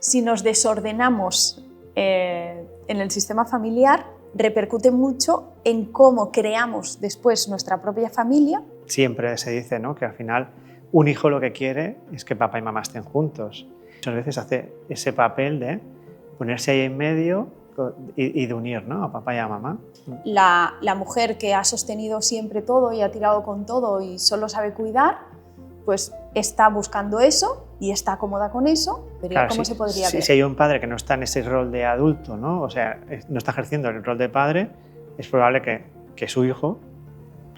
Si nos desordenamos en el sistema familiar, repercute mucho en cómo creamos después nuestra propia familia. Siempre se dice, ¿no?, que al final un hijo lo que quiere es que papá y mamá estén juntos. Muchas veces hace ese papel de ponerse ahí en medio y de unir, ¿no?, a papá y a mamá. La mujer que ha sostenido siempre todo y ha tirado con todo y solo sabe cuidar, pues está buscando eso y está cómoda con eso, pero claro, ¿cómo se podría ver? Si hay un padre que no está en ese rol de adulto, ¿no?, o sea, no está ejerciendo el rol de padre, es probable que su hijo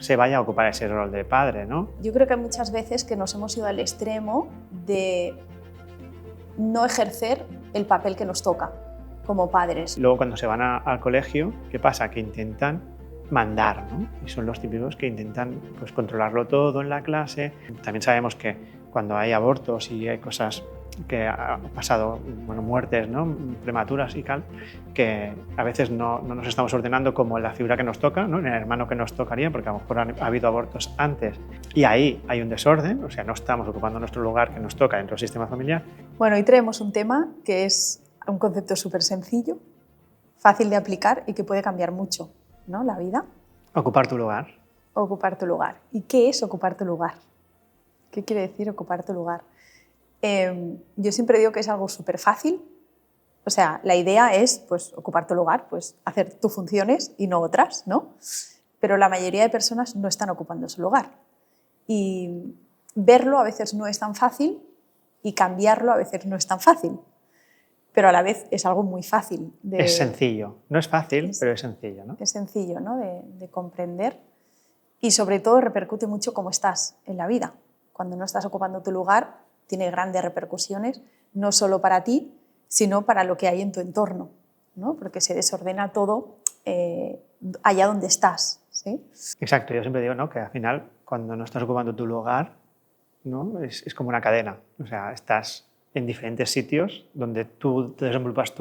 se vaya a ocupar ese rol de padre, ¿no? Yo creo que hay muchas veces que nos hemos ido al extremo de no ejercer el papel que nos toca como padres. Luego cuando se van al colegio, ¿qué pasa? Que intentan mandar, ¿no? Y son los típicos que intentan, pues, controlarlo todo en la clase. También sabemos que cuando hay abortos y hay cosas que ha pasado, bueno, muertes, ¿no?, prematuras y tal, que a veces no nos estamos ordenando como en la figura que nos toca, ¿no?, en el hermano que nos tocaría, porque a lo mejor ha habido abortos antes y ahí hay un desorden, o sea, no estamos ocupando nuestro lugar que nos toca dentro del sistema familiar. Bueno, hoy traemos un tema que es un concepto súper sencillo, fácil de aplicar y que puede cambiar mucho, ¿no?, la vida. Ocupar tu lugar. Ocupar tu lugar. ¿Y qué es ocupar tu lugar? ¿Qué quiere decir ocupar tu lugar? Yo siempre digo que es algo súper fácil. O sea, la idea es, pues, ocupar tu lugar, pues, hacer tus funciones y no otras, ¿no? Pero la mayoría de personas no están ocupando su lugar. Y verlo a veces no es tan fácil y cambiarlo a veces no es tan fácil. Pero a la vez es algo muy fácil. Es sencillo. No es fácil, pero es sencillo, ¿no? Es sencillo, ¿no?, de comprender. Y sobre todo repercute mucho cómo estás en la vida. Cuando no estás ocupando tu lugar, tiene grandes repercusiones, no solo para ti, sino para lo que hay en tu entorno, ¿no? Porque se desordena todo allá donde estás, ¿sí? Exacto, yo siempre digo, ¿no?, que al final, cuando no estás ocupando tu lugar, ¿no?, es como una cadena. O sea, estás en diferentes sitios donde tú te desenvuelvas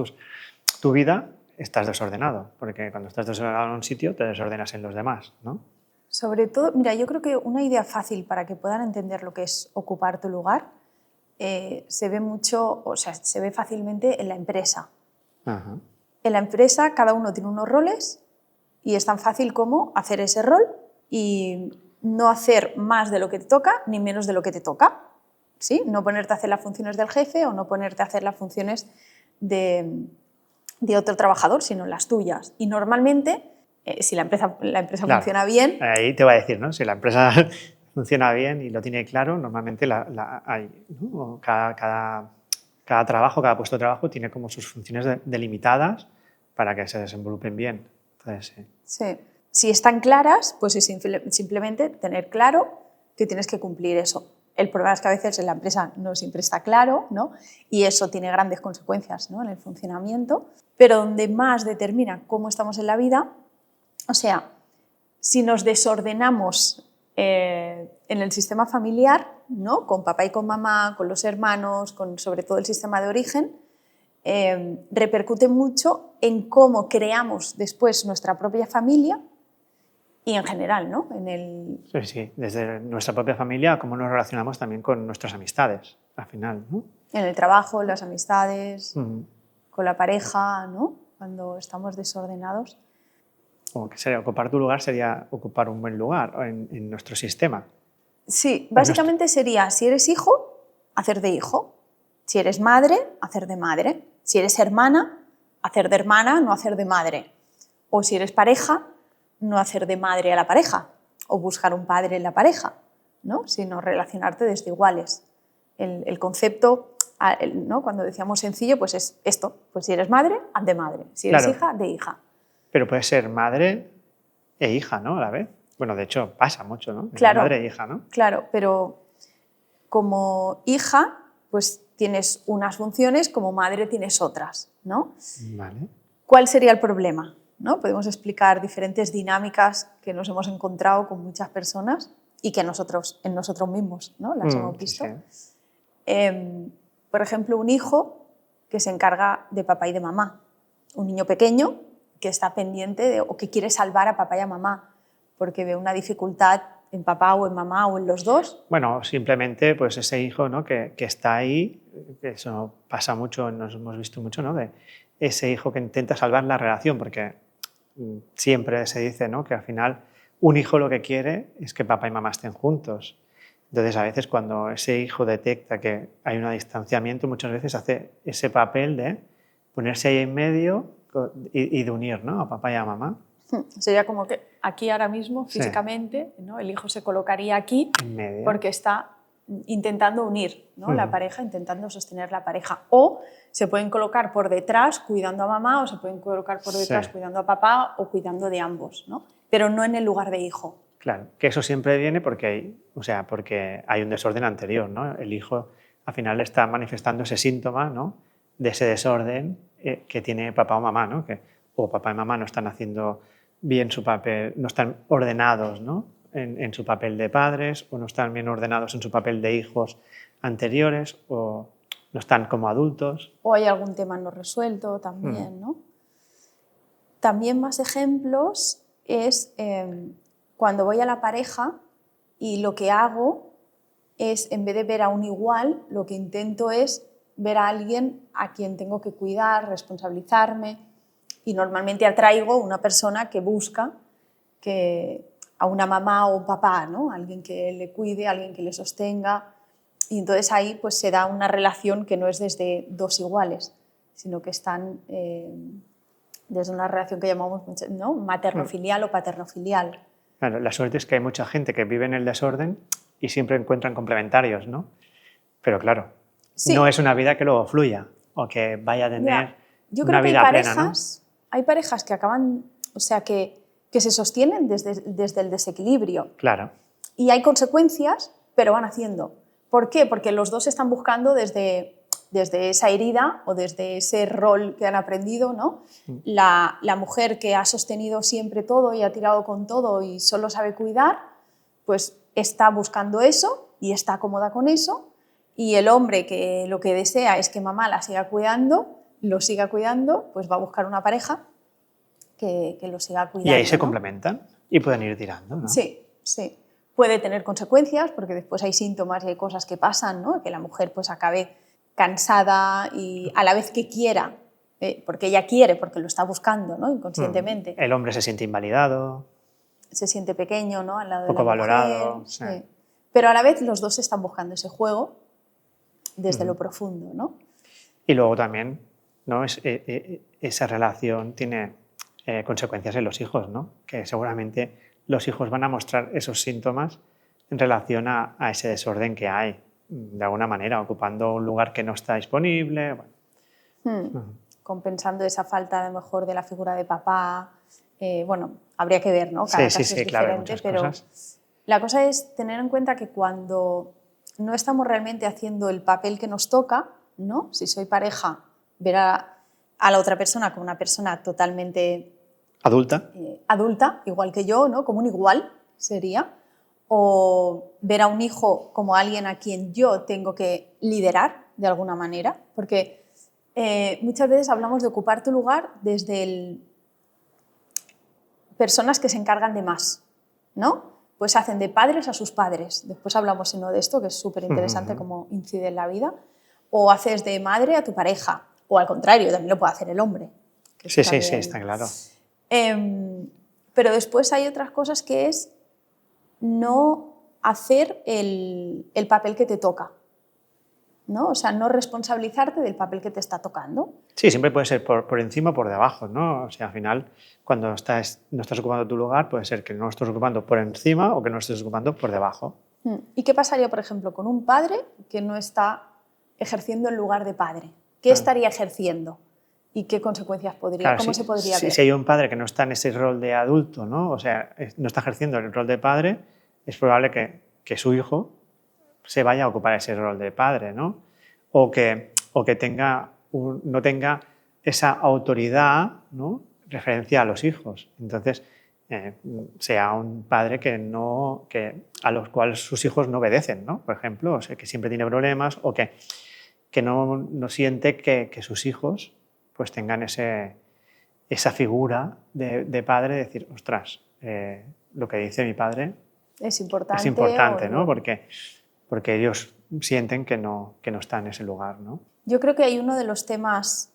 tu vida, estás desordenado, porque cuando estás desordenado en un sitio, te desordenas en los demás, ¿no? Sobre todo, mira, yo creo que una idea fácil para que puedan entender lo que es ocupar tu lugar se ve mucho, o sea, se ve fácilmente en la empresa. Ajá. En la empresa cada uno tiene unos roles y es tan fácil como hacer ese rol y no hacer más de lo que te toca ni menos de lo que te toca, ¿sí? No ponerte a hacer las funciones del jefe o no ponerte a hacer las funciones de otro trabajador, sino las tuyas. Y normalmente, si la empresa Claro, funciona bien... Ahí te va a decir, ¿no?, si la empresa funciona bien y lo tiene claro, normalmente hay, ¿no?, cada trabajo, cada puesto de trabajo tiene como sus funciones delimitadas para que se desenvuelven bien. Entonces, sí. Sí. Si están claras, pues es simplemente tener claro que tienes que cumplir eso. El problema es que a veces en la empresa no siempre está claro, ¿no?, y eso tiene grandes consecuencias, ¿no?, en el funcionamiento, pero donde más determina cómo estamos en la vida, o sea, si nos desordenamos en el sistema familiar, ¿no?, con papá y con mamá, con los hermanos, con sobre todo el sistema de origen, repercute mucho en cómo creamos después nuestra propia familia y en general, ¿no? Sí, desde nuestra propia familia, cómo nos relacionamos también con nuestras amistades, al final, ¿no? En el trabajo, en las amistades, con la pareja, ¿no?, cuando estamos desordenados. Como que sería, ocupar tu lugar sería ocupar un buen lugar en nuestro sistema. Sí, básicamente sería, si eres hijo, hacer de hijo. Si eres madre, hacer de madre. Si eres hermana, hacer de hermana, no hacer de madre. O si eres pareja, no hacer de madre a la pareja. O buscar un padre en la pareja, ¿no?, sino relacionarte desde iguales. El concepto, ¿no?, cuando decíamos sencillo, pues es esto. Pues si eres madre, haz de madre. Si eres Claro. hija, de hija. Pero puede ser madre e hija, ¿no?, a la vez. Bueno, de hecho, pasa mucho, ¿no? Claro, madre e hija, ¿no? Claro, pero como hija, pues tienes unas funciones, como madre tienes otras, ¿no? Vale. ¿Cuál sería el problema? ¿No? Podemos explicar diferentes dinámicas que nos hemos encontrado con muchas personas y que en nosotros mismos, ¿no?, las hemos visto. Sí. Por ejemplo, un hijo que se encarga de papá y de mamá. Un niño pequeño que está pendiente o que quiere salvar a papá y a mamá porque ve una dificultad ¿En papá o en mamá o en los dos? Bueno, simplemente pues ese hijo, ¿no? que está ahí, que eso pasa mucho, nos hemos visto mucho, ¿no? De ese hijo que intenta salvar la relación, porque siempre se dice, ¿no? que al final un hijo lo que quiere es que papá y mamá estén juntos. Entonces, a veces cuando ese hijo detecta que hay un distanciamiento, muchas veces hace ese papel de ponerse ahí en medio y de unir, ¿no? a papá y a mamá. Sería como que aquí ahora mismo, Sí. físicamente, ¿no? El hijo se colocaría aquí En medio. porque está intentando unir, ¿no? La pareja, intentando sostener la pareja. O se pueden colocar por detrás cuidando a mamá, o se pueden colocar por detrás Sí. cuidando a papá, o cuidando de ambos, ¿no? Pero no en el lugar de hijo. Claro, que eso siempre viene porque hay un desorden anterior, ¿no? El hijo al final está manifestando ese síntoma, ¿no? de ese desorden que tiene papá o mamá, ¿no? Que o papá y mamá no están haciendo bien su papel, no están ordenados, ¿no? en su papel de padres, o no están bien ordenados en su papel de hijos anteriores, o no están como adultos. O hay algún tema no resuelto también, ¿no? También más ejemplos es cuando voy a la pareja y lo que hago es, en vez de ver a un igual, lo que intento es ver a alguien a quien tengo que cuidar, responsabilizarme, y normalmente atraigo una persona que busca a una mamá o un papá, ¿no? Alguien que le cuide, alguien que le sostenga, y entonces ahí pues se da una relación que no es desde dos iguales, sino que están desde una relación que llamamos, ¿no? materno-filial o paterno-filial. Claro, la suerte es que hay mucha gente que vive en el desorden y siempre encuentran complementarios, ¿no? Pero claro, Sí. No es una vida que luego fluya o que vaya a tener Yo una creo que vida plena, ¿no? Hay parejas que acaban, o sea, que se sostienen desde el desequilibrio. Claro. Y hay consecuencias, pero van haciendo. ¿Por qué? Porque los dos están buscando desde esa herida o desde ese rol que han aprendido, ¿no? La mujer que ha sostenido siempre todo y ha tirado con todo y solo sabe cuidar, pues está buscando eso y está cómoda con eso, y el hombre que lo que desea es que mamá la siga cuidando, lo siga cuidando, pues va a buscar una pareja que lo siga cuidando. Y ahí se ¿no? complementan y pueden ir tirando, ¿no? Sí, sí. Puede tener consecuencias porque después hay síntomas y hay cosas que pasan, ¿no? Que la mujer pues acabe cansada y a la vez que quiera, porque ella quiere, porque lo está buscando, ¿no? Inconscientemente. El hombre se siente invalidado. Se siente pequeño, ¿no? Al lado Poco de la valorado. mujer. Sí. Sí. Pero a la vez los dos están buscando ese juego desde lo profundo, ¿no? Y luego también, ¿no? Esa relación tiene consecuencias en los hijos, ¿no? Que seguramente los hijos van a mostrar esos síntomas en relación a ese desorden que hay, de alguna manera, ocupando un lugar que no está disponible. Bueno. Compensando esa falta a lo mejor de la figura de papá. Bueno, habría que ver, ¿no? Cada caso es diferente, claro, hay muchas pero cosas. la cosa es tener en cuenta que cuando no estamos realmente haciendo el papel que nos toca, ¿no? Si soy pareja, ver a la otra persona como una persona totalmente adulta, igual que yo, ¿no? Como un igual sería, o ver a un hijo como alguien a quien yo tengo que liderar de alguna manera, porque muchas veces hablamos de ocupar tu lugar desde personas que se encargan de más, ¿no? Pues hacen de padres a sus padres. Después hablamos de esto, que es súper interesante cómo incide en la vida. O haces de madre a tu pareja, o al contrario, también lo puede hacer el hombre. Sí, está claro. Pero después hay otras cosas que es no hacer el papel que te toca, ¿no? O sea, no responsabilizarte del papel que te está tocando. Sí, siempre puede ser por encima o por debajo, ¿no? O sea, al final, cuando no estás ocupando tu lugar, puede ser que no lo estés ocupando por encima o que no lo estés ocupando por debajo. ¿Y qué pasaría, por ejemplo, con un padre que no está ejerciendo el lugar de padre? ¿Qué estaría ejerciendo? ¿Y qué consecuencias podría? ¿Cómo se podría ver? Si hay un padre que no está en ese rol de adulto, ¿no? O sea, no está ejerciendo el rol de padre, es probable que su hijo se vaya a ocupar ese rol de padre, ¿no? O que no tenga esa autoridad, ¿no? Referencia a los hijos. Entonces, sea un padre a los cuales sus hijos no obedecen, ¿no? Por ejemplo, o sea, que siempre tiene problemas o que no siente que sus hijos pues tengan esa figura de padre, de decir, ostras, lo que dice mi padre es importante. Es importante, ¿no? Porque ellos sienten que no están en ese lugar, ¿no? Yo creo que hay uno de los temas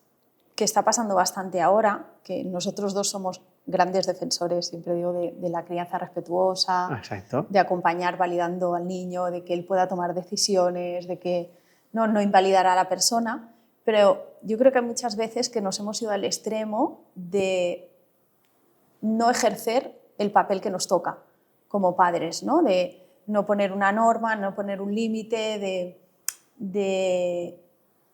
que está pasando bastante ahora, que nosotros dos somos grandes defensores, siempre digo, de la crianza respetuosa, Exacto. de acompañar validando al niño, de que él pueda tomar decisiones, de que no invalidar a la persona, pero yo creo que hay muchas veces que nos hemos ido al extremo de no ejercer el papel que nos toca como padres, ¿no? De no poner una norma, no poner un límite, de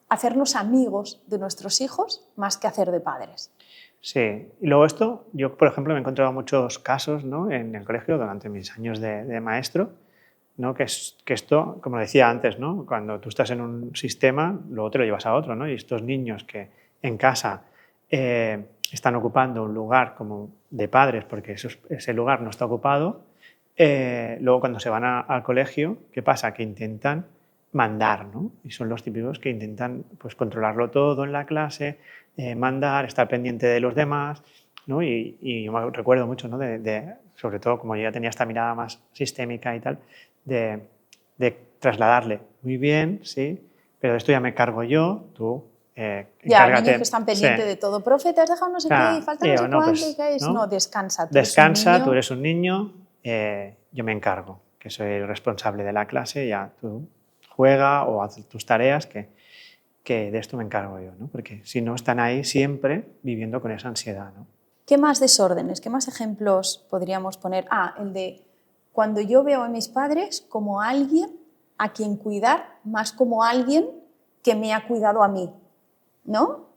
hacernos amigos de nuestros hijos más que hacer de padres. Sí, y luego esto, yo por ejemplo me he encontrado muchos casos, ¿no? En el colegio durante mis años de maestro, ¿no? que esto, como decía antes, ¿no? Cuando tú estás en un sistema, luego te lo llevas a otro, ¿no? Y estos niños que en casa están ocupando un lugar como de padres porque ese lugar no está ocupado, luego cuando se van al colegio, ¿qué pasa? Que intentan mandar, ¿no? Y son los típicos que intentan pues, controlarlo todo en la clase, mandar, estar pendiente de los demás, ¿no? Y yo me recuerdo mucho, ¿no? Sobre todo como yo ya tenía esta mirada más sistémica y tal, de trasladarle muy bien, sí, pero de esto ya me cargo yo, tú ya, encárgate. Niños que están pendientes de todo. Profe, te has dejado no sé qué y falta no sé cuánto. Pues, ¿Qué es? ¿no? No, descansa. Descansa, tú eres un niño, yo me encargo, que soy el responsable de la clase, ya tú juega o haz tus tareas, que de esto me encargo yo, ¿no? Porque si no, están ahí siempre viviendo con esa ansiedad, ¿no? ¿Qué más desórdenes, qué más ejemplos podríamos poner? El de cuando yo veo a mis padres como alguien a quien cuidar, más como alguien que me ha cuidado a mí, ¿no?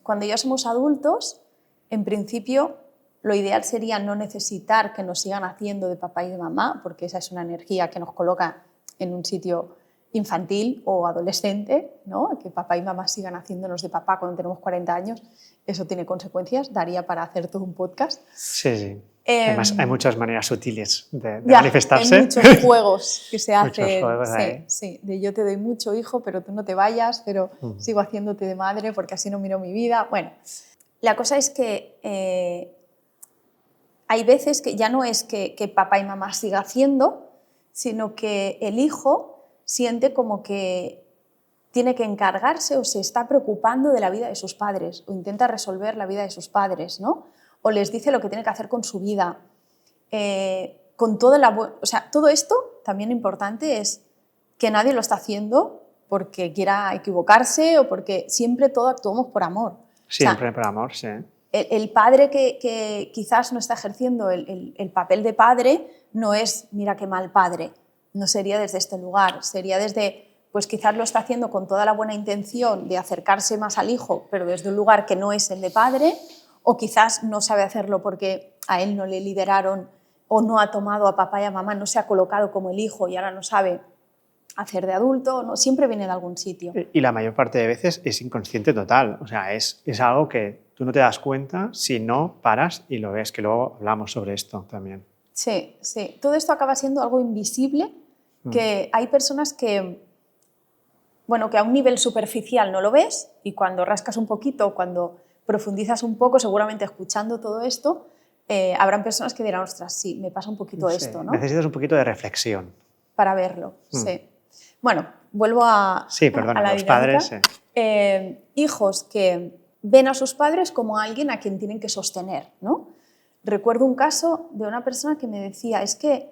Cuando ya somos adultos, en principio, lo ideal sería no necesitar que nos sigan haciendo de papá y de mamá, porque esa es una energía que nos coloca en un sitio infantil o adolescente, ¿no? Que papá y mamá sigan haciéndonos de papá cuando tenemos 40 años, eso tiene consecuencias, daría para hacer todo un podcast. Sí, sí. Además, hay muchas maneras sutiles de manifestarse. Hay muchos juegos que se hacen. Muchos juegos ahí. Sí, de yo te doy mucho, hijo, pero tú no te vayas, pero sigo haciéndote de madre porque así no miro mi vida. Bueno, la cosa es que hay veces que ya no es que papá y mamá siga haciendo, sino que el hijo siente como que tiene que encargarse o se está preocupando de la vida de sus padres o intenta resolver la vida de sus padres, ¿no? O les dice lo que tiene que hacer con su vida. Con toda todo esto, también importante, es que nadie lo está haciendo porque quiera equivocarse o porque siempre todo actuamos por amor. Siempre por amor, sí. El padre que quizás no está ejerciendo el papel de padre no es, mira qué mal padre, no sería desde este lugar, sería desde, pues quizás lo está haciendo con toda la buena intención de acercarse más al hijo, pero desde un lugar que no es el de padre, o quizás no sabe hacerlo porque a él no le lideraron o no ha tomado a papá y a mamá, no se ha colocado como el hijo y ahora no sabe hacer de adulto, no, siempre viene de algún sitio. Y la mayor parte de veces es inconsciente total, o sea, es algo que tú no te das cuenta si no paras y lo ves, que luego hablamos sobre esto también. Sí, sí. Todo esto acaba siendo algo invisible, que hay personas que, bueno, que a un nivel superficial no lo ves y cuando rascas un poquito, cuando profundizas un poco, seguramente escuchando todo esto, habrán personas que dirán, ostras, sí, me pasa un poquito esto, ¿no? Necesitas un poquito de reflexión. Para verlo, sí. Bueno, vuelvo a la los padres. Hijos que ven a sus padres como alguien a quien tienen que sostener, ¿no? Recuerdo un caso de una persona que me decía, es que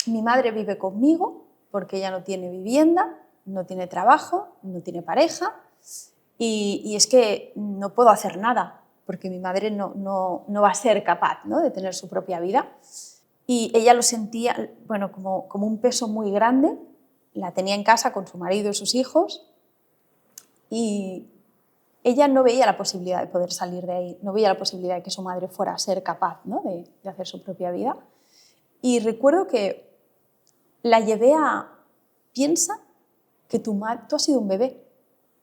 mi madre vive conmigo porque ella no tiene vivienda, no tiene trabajo, no tiene pareja y es que no puedo hacer nada porque mi madre no va a ser capaz, ¿no? De tener su propia vida. Y ella lo sentía, bueno, como un peso muy grande, la tenía en casa con su marido y sus hijos y ella no veía la posibilidad de poder salir de ahí, no veía la posibilidad de que su madre fuera a ser capaz, ¿no? de hacer su propia vida. Y recuerdo que la llevé piensa que tú has sido un bebé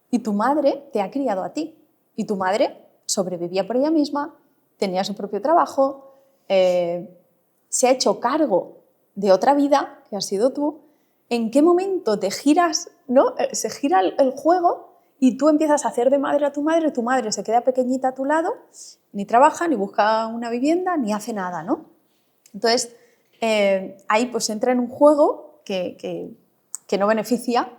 y tu madre te ha criado a ti y tu madre sobrevivía por ella misma, tenía su propio trabajo, se ha hecho cargo de otra vida que has sido tú. ¿En qué momento te giras, ¿no? Se gira el juego y tú empiezas a hacer de madre a tu madre se queda pequeñita a tu lado, ni trabaja, ni busca una vivienda, ni hace nada, ¿no? Entonces, ahí pues entra en un juego que no beneficia,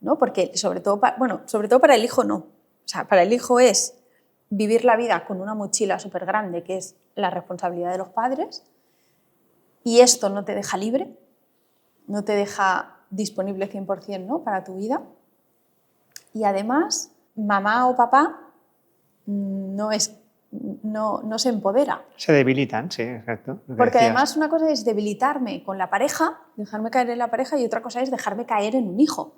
¿no? Porque sobre todo para el hijo no. O sea, para el hijo es vivir la vida con una mochila súper grande, que es la responsabilidad de los padres, y esto no te deja libre, no te deja disponible 100%, ¿no? Para tu vida. Y además, mamá o papá no se empodera. Se debilitan, sí, exacto. Porque además una cosa es debilitarme con la pareja, dejarme caer en la pareja, y otra cosa es dejarme caer en un hijo.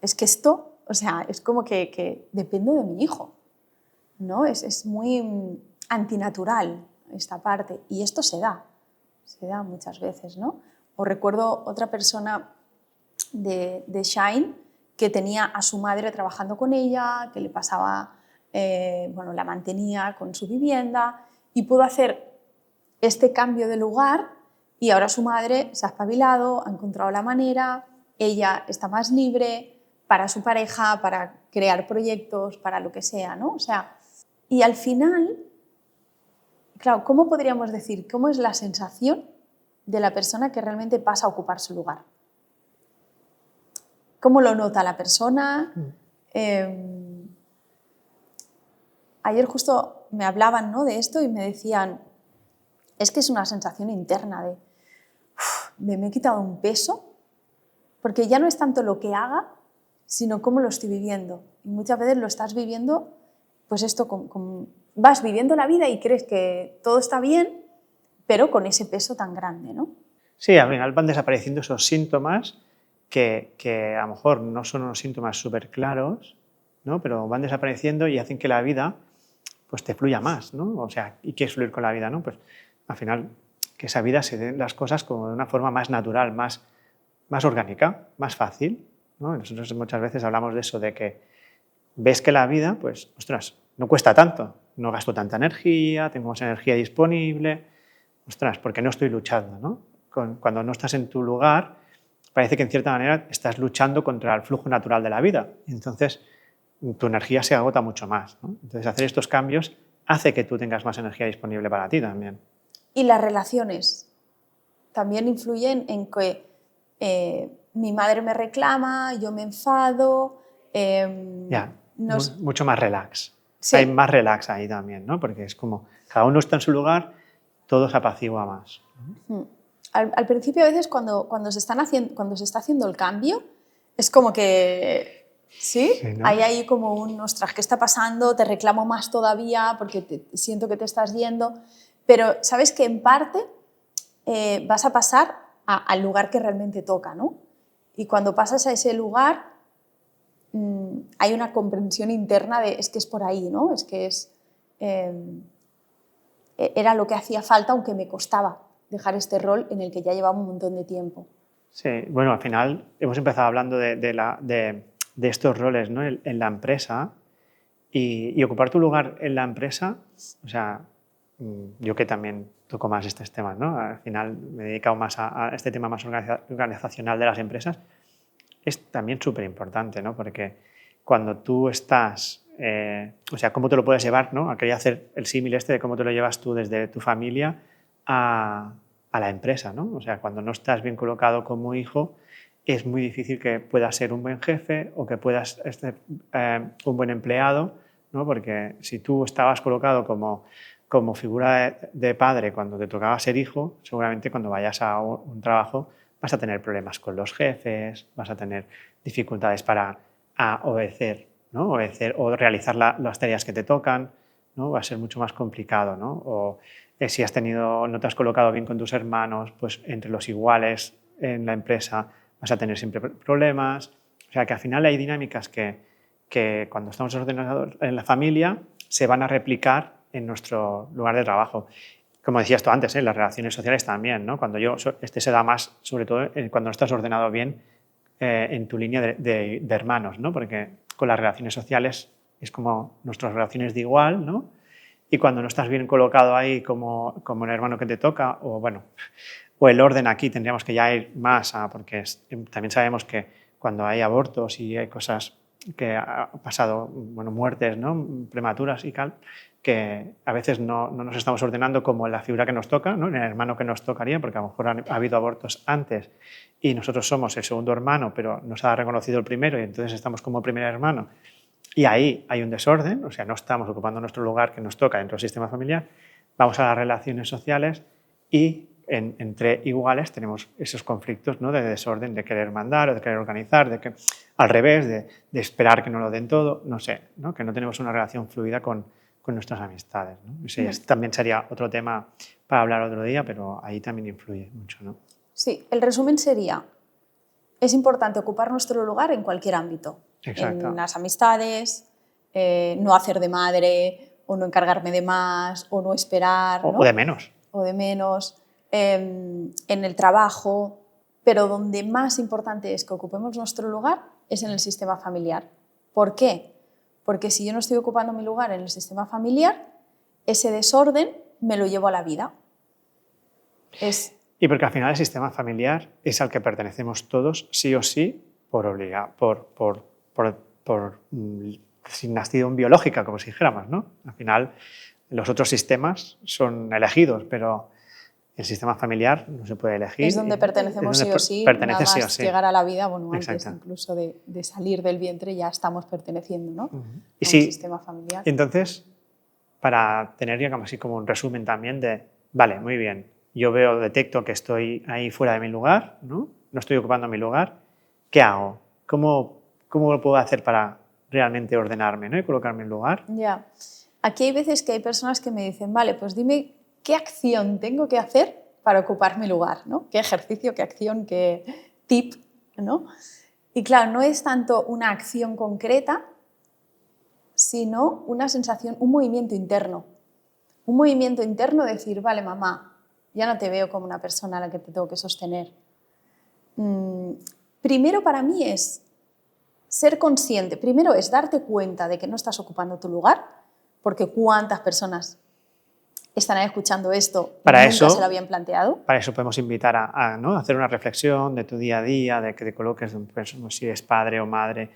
Es que esto, o sea, es como que dependo de mi hijo, ¿no? Es muy antinatural esta parte, y esto se da muchas veces, ¿no? Os recuerdo otra persona de Shine que tenía a su madre trabajando con ella, que le pasaba, la mantenía con su vivienda, y pudo hacer este cambio de lugar, y ahora su madre se ha espabilado, ha encontrado la manera, ella está más libre para su pareja, para crear proyectos, para lo que sea, ¿no? O sea, y al final, claro, ¿cómo podríamos decir? ¿Cómo es la sensación de la persona que realmente pasa a ocupar su lugar? ¿Cómo lo nota la persona? Ayer justo me hablaban, ¿no?, de esto, y me decían, es que es una sensación interna de me he quitado un peso, porque ya no es tanto lo que haga, sino cómo lo estoy viviendo. Y muchas veces lo estás viviendo, pues esto, vas viviendo la vida y crees que todo está bien, pero con ese peso tan grande, ¿no? Sí, al final van desapareciendo esos síntomas que a lo mejor no son unos síntomas súper claros, ¿no? Pero van desapareciendo y hacen que la vida pues te fluya más, ¿no? O sea, ¿y qué es fluir con la vida, no? Pues al final que esa vida se den las cosas como de una forma más natural, más orgánica, más fácil, ¿no? Nosotros muchas veces hablamos de eso, de que ves que la vida, pues, ostras, no cuesta tanto, no gasto tanta energía, tengo más energía disponible, ostras, porque no estoy luchando, ¿no? Cuando no estás en tu lugar, parece que en cierta manera estás luchando contra el flujo natural de la vida. Entonces, tu energía se agota mucho más, ¿no? Entonces, hacer estos cambios hace que tú tengas más energía disponible para ti también. Y las relaciones también influyen en que mi madre me reclama, yo me enfado. Mucho más relax. Sí. Hay más relax ahí también, ¿no? Porque es como cada uno está en su lugar, todo se apacigua más. Al principio, a veces, cuando se está haciendo el cambio, es como que sí, ¿no? hay ahí como un, ostras, ¿qué está pasando? Te reclamo más todavía porque siento que te estás yendo. Pero sabes que en parte vas a pasar al lugar que realmente toca, ¿no? Y cuando pasas a ese lugar, hay una comprensión interna de es que es por ahí, ¿no? Es que era lo que hacía falta, aunque me costaba dejar este rol en el que ya llevaba un montón de tiempo. Sí, bueno, al final hemos empezado hablando de estos roles, ¿no?, en la empresa, y ocupar tu lugar en la empresa, o sea, yo que también toco más estos temas, ¿no? Al final me he dedicado más a este tema más organizacional de las empresas, es también súper importante, ¿no? Porque cuando tú estás, o sea, cómo te lo puedes llevar, ¿no? Quería hacer el símil de cómo te lo llevas tú desde tu familia a la empresa, ¿no? O sea, cuando no estás bien colocado como hijo, es muy difícil que puedas ser un buen jefe o que puedas ser un buen empleado, ¿no? Porque si tú estabas colocado como figura de padre cuando te tocaba ser hijo, seguramente cuando vayas a un trabajo vas a tener problemas con los jefes, vas a tener dificultades para obedecer, ¿no? Obedecer o realizar las tareas que te tocan, ¿no? Va a ser mucho más complicado, ¿no? O si no te has colocado bien con tus hermanos, pues entre los iguales en la empresa vas a tener siempre problemas. O sea que al final hay dinámicas que cuando estamos ordenados en la familia se van a replicar en nuestro lugar de trabajo. Como decías tú antes, las relaciones sociales también, ¿no? Se da más, sobre todo, cuando no estás ordenado bien en tu línea de hermanos, ¿no? Porque con las relaciones sociales es como nuestras relaciones de igual, ¿no? Y cuando no estás bien colocado ahí como el hermano que te toca, o el orden aquí tendríamos que ya ir más porque también sabemos que cuando hay abortos y hay cosas que ha pasado muertes, ¿no? Prematuras y tal, que a veces no nos estamos ordenando como la figura que nos toca, ¿no? En el hermano que nos tocaría, porque a lo mejor ha habido abortos antes y nosotros somos el segundo hermano, pero nos ha reconocido el primero y entonces estamos como primer hermano. Y ahí hay un desorden, o sea, no estamos ocupando nuestro lugar que nos toca dentro del sistema familiar, vamos a las relaciones sociales y entre iguales tenemos esos conflictos, ¿no? De desorden, de querer mandar o de querer organizar, de que, al revés, de esperar que nos lo den todo, no sé, ¿no? Que no tenemos una relación fluida con nuestras amistades, ¿no? Ese también sería otro tema para hablar otro día, pero ahí también influye mucho, ¿no? Sí, el resumen sería, es importante ocupar nuestro lugar en cualquier ámbito. Exacto. En las amistades, no hacer de madre, o no encargarme de más, o no esperar. ¿No? O de menos. O de menos. En el trabajo, pero donde más importante es que ocupemos nuestro lugar es en el sistema familiar. ¿Por qué? Porque si yo no estoy ocupando mi lugar en el sistema familiar, ese desorden me lo llevo a la vida. Y porque al final el sistema familiar es al que pertenecemos todos, sí o sí, por asignación biológica, como si dijéramos, ¿no? Al final, los otros sistemas son elegidos, pero el sistema familiar no se puede elegir. Es donde pertenecemos sí o sí, nada más llegar a la vida, bueno, antes incluso de salir del vientre ya estamos perteneciendo, ¿no? Y a un sistema familiar. Entonces, para tener ya así como un resumen también de, vale, muy bien, yo detecto que estoy ahí fuera de mi lugar, ¿no? No estoy ocupando mi lugar, ¿qué hago? ¿Cómo lo puedo hacer para realmente ordenarme, ¿no? Y colocarme en lugar? Ya. Aquí hay veces que hay personas que me dicen, vale, pues dime qué acción tengo que hacer para ocupar mi lugar, ¿no? ¿Qué ejercicio, qué acción, qué tip, ¿no? Y claro, no es tanto una acción concreta, sino una sensación, un movimiento interno. Un movimiento interno de decir, vale, mamá, ya no te veo como una persona a la que te tengo que sostener. Primero para mí es ser consciente, primero es darte cuenta de que no estás ocupando tu lugar, porque cuántas personas están escuchando esto y nunca se lo habían planteado. Para eso podemos invitar a ¿no? hacer una reflexión de tu día a día, de que te coloques, pues, si eres padre o madre,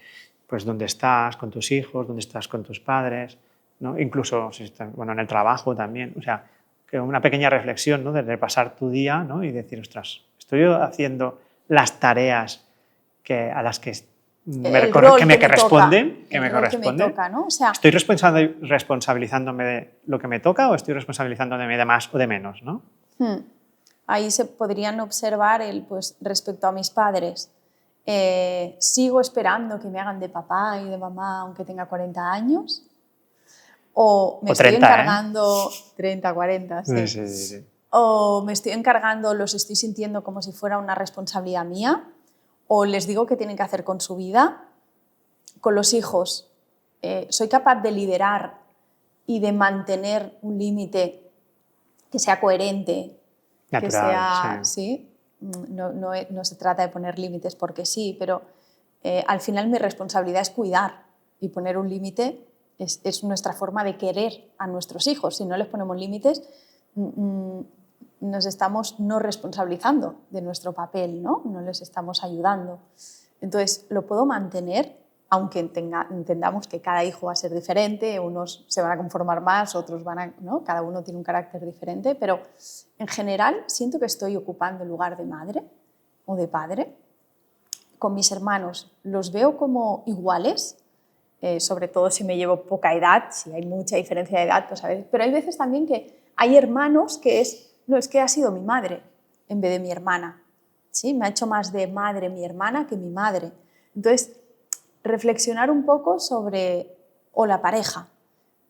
pues dónde estás con tus hijos, dónde estás con tus padres, ¿no? Incluso si estás, en el trabajo también. O sea, que una pequeña reflexión, ¿no? De repasar tu día, ¿no? Y decir, ostras, estoy haciendo las tareas a las que me corresponden, ¿no? O sea, ¿estoy responsabilizándome de lo que me toca o estoy responsabilizándome de más o de menos, ¿no? Ahí se podrían observar pues, respecto a mis padres. ¿Sigo esperando que me hagan de papá y de mamá aunque tenga 40 años? ¿O me estoy encargando... 30, 40, sí. Sí. ¿O me estoy encargando, los estoy sintiendo como si fuera una responsabilidad mía? ¿O les digo qué tienen que hacer con su vida? Con los hijos, ¿soy capaz de liderar y de mantener un límite que sea coherente? Natural, que sea, ¿sí? No se trata de poner límites porque sí, pero al final mi responsabilidad es cuidar y poner un límite es nuestra forma de querer a nuestros hijos. Si no les ponemos límites, nos estamos no responsabilizando de nuestro papel, ¿no? No les estamos ayudando. Entonces, lo puedo mantener, aunque entendamos que cada hijo va a ser diferente, unos se van a conformar más, otros ¿no? Cada uno tiene un carácter diferente, pero en general siento que estoy ocupando el lugar de madre o de padre. Con mis hermanos los veo como iguales, sobre todo si me llevo poca edad, si hay mucha diferencia de edad, pues a veces, pero hay veces también que hay hermanos que es que ha sido mi madre en vez de mi hermana. ¿Sí? Me ha hecho más de madre mi hermana que mi madre. Entonces, reflexionar un poco sobre, o la pareja,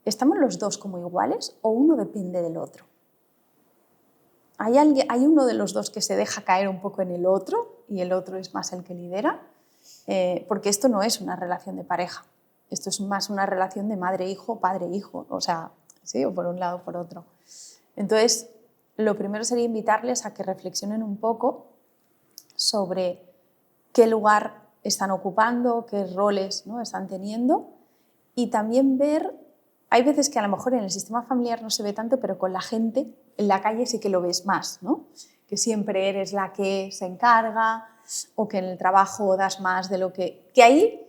¿estamos los dos como iguales o uno depende del otro? ¿Hay uno de los dos que se deja caer un poco en el otro y el otro es más el que lidera? Porque esto no es una relación de pareja, esto es más una relación de madre-hijo, padre-hijo, o sea, ¿sí? O por un lado o por otro. Entonces, lo primero sería invitarles a que reflexionen un poco sobre qué lugar están ocupando, qué roles, ¿no? están teniendo y también ver, hay veces que a lo mejor en el sistema familiar no se ve tanto, pero con la gente en la calle sí que lo ves más, ¿no? Que siempre eres la que se encarga o que en el trabajo das más de lo que ahí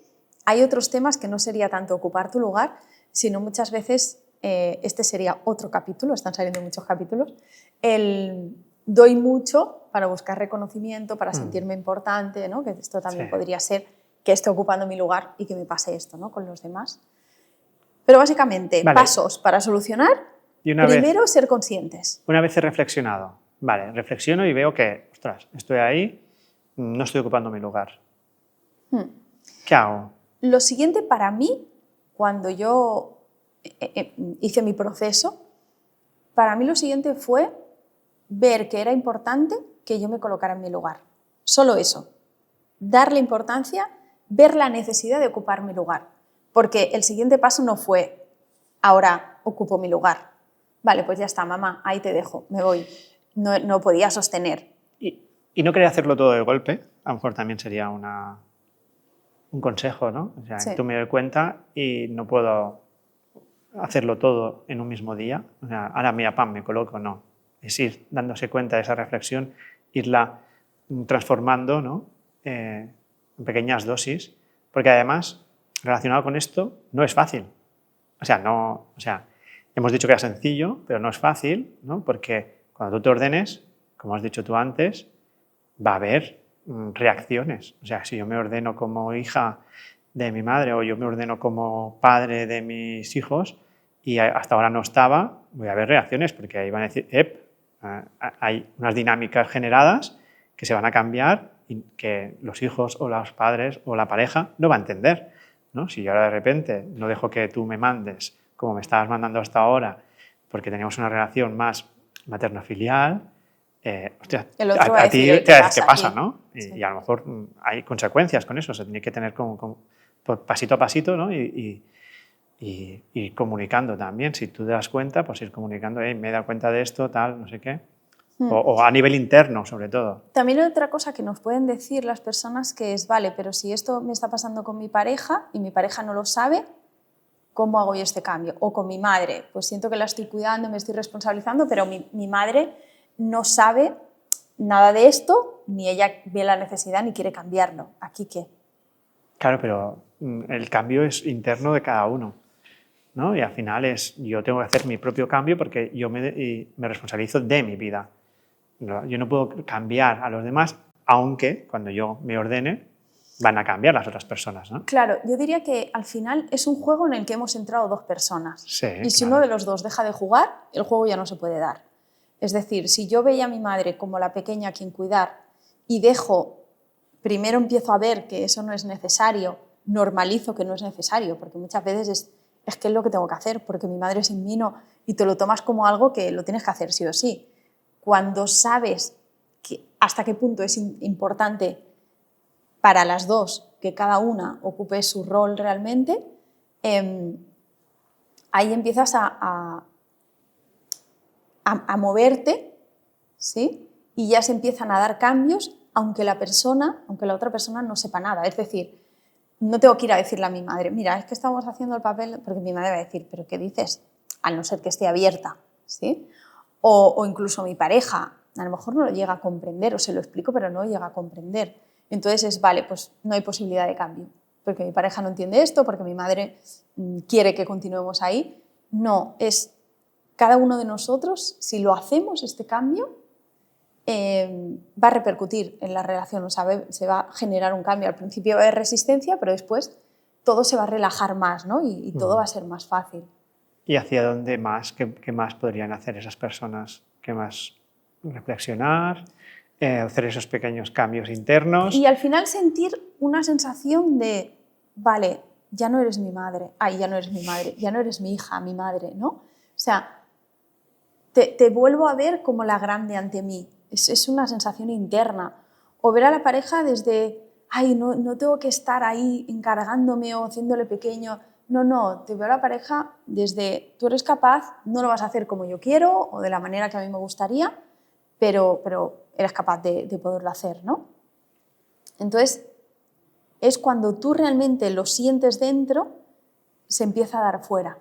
hay otros temas que no sería tanto ocupar tu lugar, sino muchas veces, este sería otro capítulo, están saliendo muchos capítulos, el doy mucho para buscar reconocimiento, para sentirme importante, ¿no? Que esto también podría ser que esté ocupando mi lugar y que me pase esto, ¿no? Con los demás. Pero básicamente, pasos para solucionar, primero ser conscientes. Una vez he reflexionado, vale, reflexiono y veo que, ostras, estoy ahí, no estoy ocupando mi lugar. ¿Qué hago? Lo siguiente para mí, cuando yo hice mi proceso, para mí lo siguiente fue ver que era importante que yo me colocara en mi lugar. Solo eso. Darle importancia, ver la necesidad de ocupar mi lugar. Porque el siguiente paso no fue, ahora ocupo mi lugar. Vale, pues ya está, mamá, ahí te dejo, me voy. No podía sostener. Y no quería hacerlo todo de golpe, a lo mejor también sería un consejo, ¿no? O sea, tú me doy cuenta y no puedo hacerlo todo en un mismo día. O sea, ahora mira, pam, me coloco, no. Es ir dándose cuenta de esa reflexión, irla transformando, ¿no? En pequeñas dosis, porque además, relacionado con esto, no es fácil. O sea, hemos dicho que era sencillo, pero no es fácil, ¿no? Porque cuando tú te ordenes, como has dicho tú antes, va a haber reacciones. O sea, si yo me ordeno como hija de mi madre o yo me ordeno como padre de mis hijos y hasta ahora no estaba, voy a ver reacciones porque ahí van a decir, hay unas dinámicas generadas que se van a cambiar y que los hijos o los padres o la pareja no va a entender, ¿no? Si yo ahora de repente no dejo que tú me mandes como me estabas mandando hasta ahora porque teníamos una relación más materno-filial, hostia, el otro a ti te va a decir qué pasa, ¿no? Sí. Y a lo mejor hay consecuencias con eso, se tiene que tener como pasito a pasito, ¿no? Y comunicando también, si tú te das cuenta, pues ir comunicando, me he dado cuenta de esto, tal, no sé qué, o a nivel interno sobre todo. También hay otra cosa que nos pueden decir las personas que es, vale, pero si esto me está pasando con mi pareja y mi pareja no lo sabe, ¿cómo hago yo este cambio? O con mi madre, pues siento que la estoy cuidando, me estoy responsabilizando, pero mi madre no sabe nada de esto, ni ella ve la necesidad ni quiere cambiarlo. ¿Aquí qué? Claro, pero el cambio es interno de cada uno, ¿no? Y al final yo tengo que hacer mi propio cambio porque yo me responsabilizo de mi vida. Yo no puedo cambiar a los demás, aunque cuando yo me ordene van a cambiar las otras personas, ¿no? Claro, yo diría que al final es un juego en el que hemos entrado dos personas. Sí, y si claro. uno de los dos deja de jugar, el juego ya no se puede dar. Es decir, si yo veía a mi madre como la pequeña a quien cuidar y primero empiezo a ver que eso no es necesario, normalizo que no es necesario, porque muchas veces es que es lo que tengo que hacer, porque mi madre es en mí, no, y te lo tomas como algo que lo tienes que hacer sí o sí. Cuando sabes hasta qué punto es importante para las dos que cada una ocupe su rol realmente, ahí empiezas a moverte, ¿sí? Y ya se empiezan a dar cambios, aunque la otra persona no sepa nada. Es decir, no tengo que ir a decirle a mi madre, mira, es que estamos haciendo el papel, porque mi madre va a decir, ¿pero qué dices? Al no ser que esté abierta, ¿sí? O incluso mi pareja, a lo mejor no lo llega a comprender, o se lo explico, pero no lo llega a comprender. Entonces vale, pues no hay posibilidad de cambio, porque mi pareja no entiende esto, porque mi madre quiere que continuemos ahí. No, es cada uno de nosotros, si lo hacemos, este cambio, va a repercutir en la relación, o sea, se va a generar un cambio. Al principio va a haber resistencia, pero después todo se va a relajar más, ¿no? y todo va a ser más fácil. ¿Y hacia dónde más? ¿Qué más podrían hacer esas personas? ¿Qué más? Reflexionar, hacer esos pequeños cambios internos. Y al final sentir una sensación de, vale, ya no eres mi madre, ya no eres mi madre, ya no eres mi hija, mi madre, ¿no? O sea, te vuelvo a ver como la grande ante mí. Es una sensación interna. O ver a la pareja desde, no tengo que estar ahí encargándome o haciéndole pequeño. No, te veo a la pareja desde, tú eres capaz, no lo vas a hacer como yo quiero o de la manera que a mí me gustaría, pero eres capaz de poderlo hacer, ¿no? Entonces, es cuando tú realmente lo sientes dentro, se empieza a dar fuera.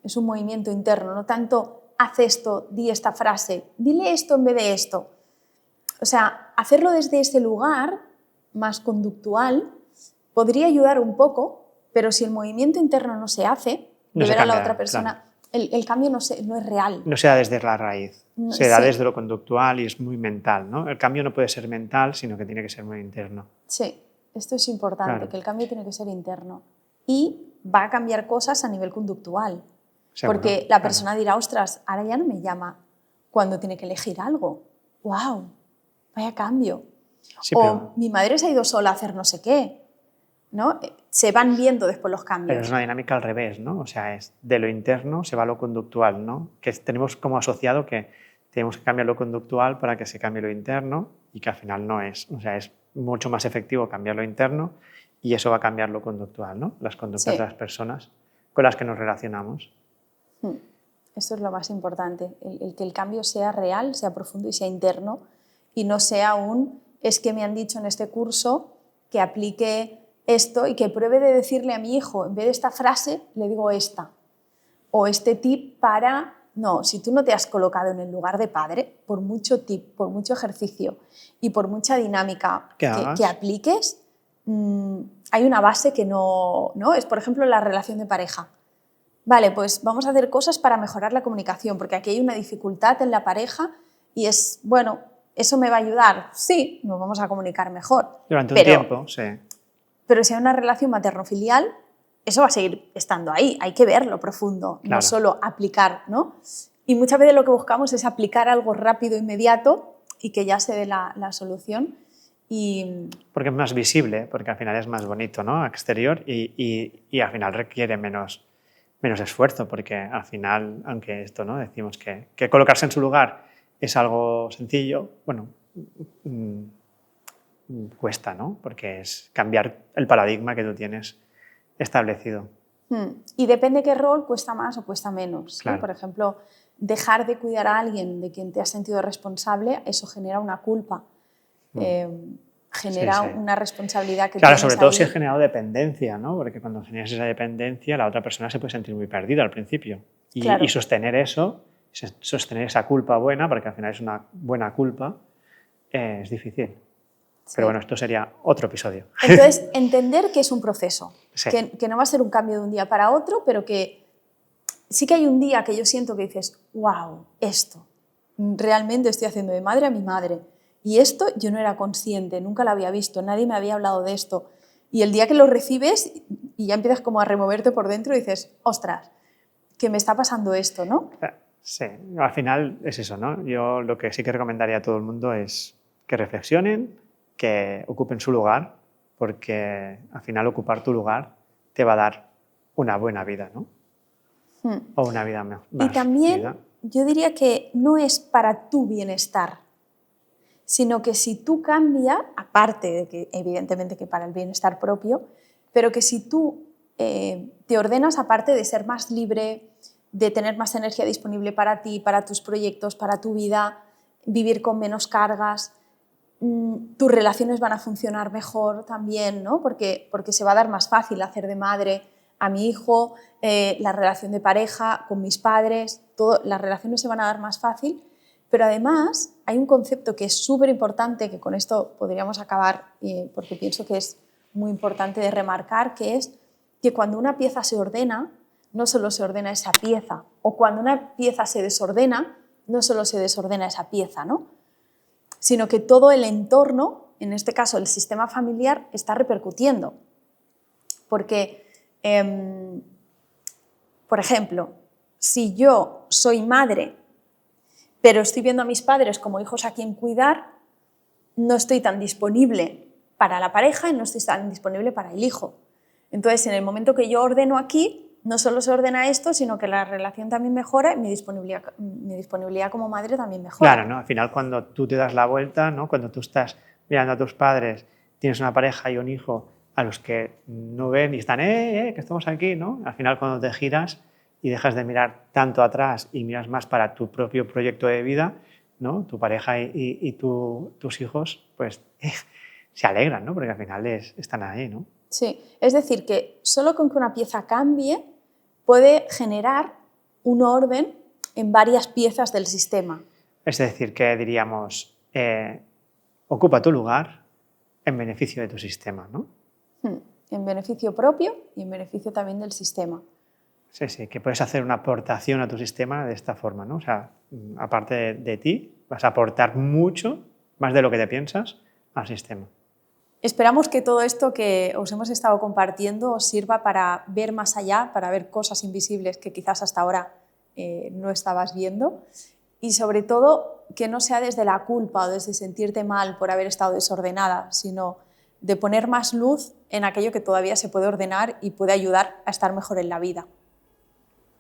Es un movimiento interno, no tanto haz esto, di esta frase, dile esto en vez de esto. O sea, hacerlo desde ese lugar más conductual podría ayudar un poco, pero si el movimiento interno no se hace, de ver a la otra persona, el cambio no es real. No se da desde la raíz, se da Sí. desde lo conductual y es muy mental, ¿no? El cambio no puede ser mental, sino que tiene que ser muy interno. Sí, esto es importante, Claro. que el cambio tiene que ser interno. Y va a cambiar cosas a nivel conductual. Seguro, Porque la persona dirá, ostras, ahora ya no me llama cuando tiene que elegir algo. ¡Wow! Vaya cambio. Sí, O mi madre se ha ido sola a hacer no sé qué. ¿No? Se van viendo después los cambios. pero es una dinámica al revés, ¿no? O sea, es de lo interno se va a lo conductual, ¿no? Que tenemos como asociado que tenemos que cambiar lo conductual para que se cambie lo interno y que al final no es. O sea, es mucho más efectivo cambiar lo interno y eso va a cambiar lo conductual, ¿no? Las conductas de las personas con las que nos relacionamos. Esto es lo más importante, el que el cambio sea real, sea profundo y sea interno y no sea es que me han dicho en este curso que aplique esto y que pruebe de decirle a mi hijo, en vez de esta frase, le digo esta. O este tip para... No, si tú no te has colocado en el lugar de padre, por mucho tip, por mucho ejercicio y por mucha dinámica que apliques, hay una base que no... Es, por ejemplo, la relación de pareja. Vale, pues vamos a hacer cosas para mejorar la comunicación, porque aquí hay una dificultad en la pareja y es, bueno, ¿eso me va a ayudar? Sí, nos vamos a comunicar mejor. Durante un tiempo, sí. Pero si hay una relación materno-filial, eso va a seguir estando ahí, hay que verlo profundo, no solo aplicar, ¿no? Y muchas veces lo que buscamos es aplicar algo rápido, inmediato y que ya se dé la solución. Porque es más visible, porque al final es más bonito, ¿no? Exterior y al final requiere menos esfuerzo, porque al final, aunque esto, ¿no? Decimos que colocarse en su lugar es algo sencillo, bueno, cuesta, ¿no? Porque es cambiar el paradigma que tú tienes establecido. Y depende qué rol, cuesta más o cuesta menos. Claro. Por ejemplo, dejar de cuidar a alguien de quien te has sentido responsable, eso genera una culpa. Genera una responsabilidad que claro, tienes sobre todo ahí. si has generado dependencia, ¿no? Porque cuando generas esa dependencia, la otra persona se puede sentir muy perdida al principio. Y sostener eso, sostener esa culpa buena, porque al final es una buena culpa, es difícil. Sí. Pero bueno, esto sería otro episodio. Entonces, entender que es un proceso, sí. que no va a ser un cambio de un día para otro, pero que sí que hay un día que yo siento que dices, wow, esto, realmente estoy haciendo de madre a mi madre. Y esto yo no era consciente, nunca lo había visto, nadie me había hablado de esto. Y el día que lo recibes y ya empiezas como a removerte por dentro y dices, ostras, que me está pasando esto, ¿no? Sí, al final es eso, ¿no? Yo lo que sí que recomendaría a todo el mundo es que reflexionen, que ocupen su lugar, porque al final ocupar tu lugar te va a dar una buena vida, ¿no? O una vida más. Y también yo diría que no es para tu bienestar, sino que si tú cambias, aparte de que evidentemente que para el bienestar propio, pero que si tú te ordenas aparte de ser más libre, de tener más energía disponible para ti, para tus proyectos, para tu vida, vivir con menos cargas, tus relaciones van a funcionar mejor también, ¿no? Porque se va a dar más fácil hacer de madre a mi hijo, la relación de pareja con mis padres, las relaciones se van a dar más fácil, pero además hay un concepto que es súper importante, que con esto podríamos acabar, porque pienso que es muy importante de remarcar, que es que cuando una pieza se ordena, no solo se ordena esa pieza, o cuando una pieza se desordena, no solo se desordena esa pieza, ¿no? Sino que todo el entorno, en este caso el sistema familiar, está repercutiendo. Porque, por ejemplo, si yo soy madre, pero estoy viendo a mis padres como hijos a quien cuidar, no estoy tan disponible para la pareja y no estoy tan disponible para el hijo. Entonces, en el momento que yo ordeno aquí, no solo se ordena esto, sino que la relación también mejora y mi disponibilidad como madre también mejora. Claro, ¿no? Al final, cuando tú te das la vuelta, ¿no? Cuando tú estás mirando a tus padres, tienes una pareja y un hijo a los que no ven y están, que estamos aquí, ¿no? Al final, cuando te giras y dejas de mirar tanto atrás y miras más para tu propio proyecto de vida, ¿no? Tu pareja y tus hijos, pues se alegran, ¿no? Porque al final están ahí, ¿no? Sí, es decir, que solo con que una pieza cambie puede generar un orden en varias piezas del sistema. Es decir, que diríamos, ocupa tu lugar en beneficio de tu sistema, ¿no? en beneficio propio y en beneficio también del sistema. Sí, sí, que puedes hacer una aportación a tu sistema de esta forma, ¿no? O sea, aparte de ti, vas a aportar mucho, más de lo que te piensas, al sistema. Esperamos que todo esto que os hemos estado compartiendo os sirva para ver más allá, para ver cosas invisibles que quizás hasta ahora no estabas viendo, y sobre todo que no sea desde la culpa o desde sentirte mal por haber estado desordenada, sino de poner más luz en aquello que todavía se puede ordenar y puede ayudar a estar mejor en la vida.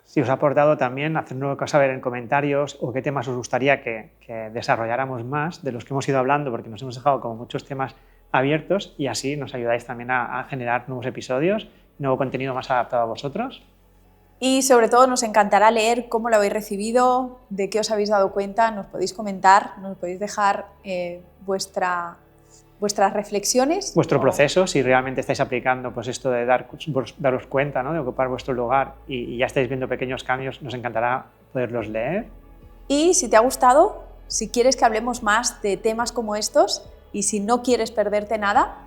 Si os ha aportado también, hacednoslo saber en comentarios o qué temas os gustaría que desarrolláramos más de los que hemos ido hablando, porque nos hemos dejado como muchos temas abiertos y así nos ayudáis también a generar nuevos episodios, nuevo contenido más adaptado a vosotros. Y sobre todo nos encantará leer cómo lo habéis recibido, de qué os habéis dado cuenta, nos podéis comentar, nos podéis dejar vuestras reflexiones. Vuestro proceso, si realmente estáis aplicando pues esto de daros cuenta, ¿no? De ocupar vuestro lugar y ya estáis viendo pequeños cambios, nos encantará poderlos leer. Y si te ha gustado, si quieres que hablemos más de temas como estos y si no quieres perderte nada,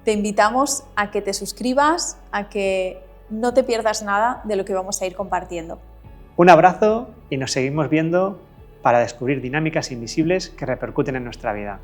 te invitamos a que te suscribas, a que no te pierdas nada de lo que vamos a ir compartiendo. Un abrazo y nos seguimos viendo para descubrir dinámicas invisibles que repercuten en nuestra vida.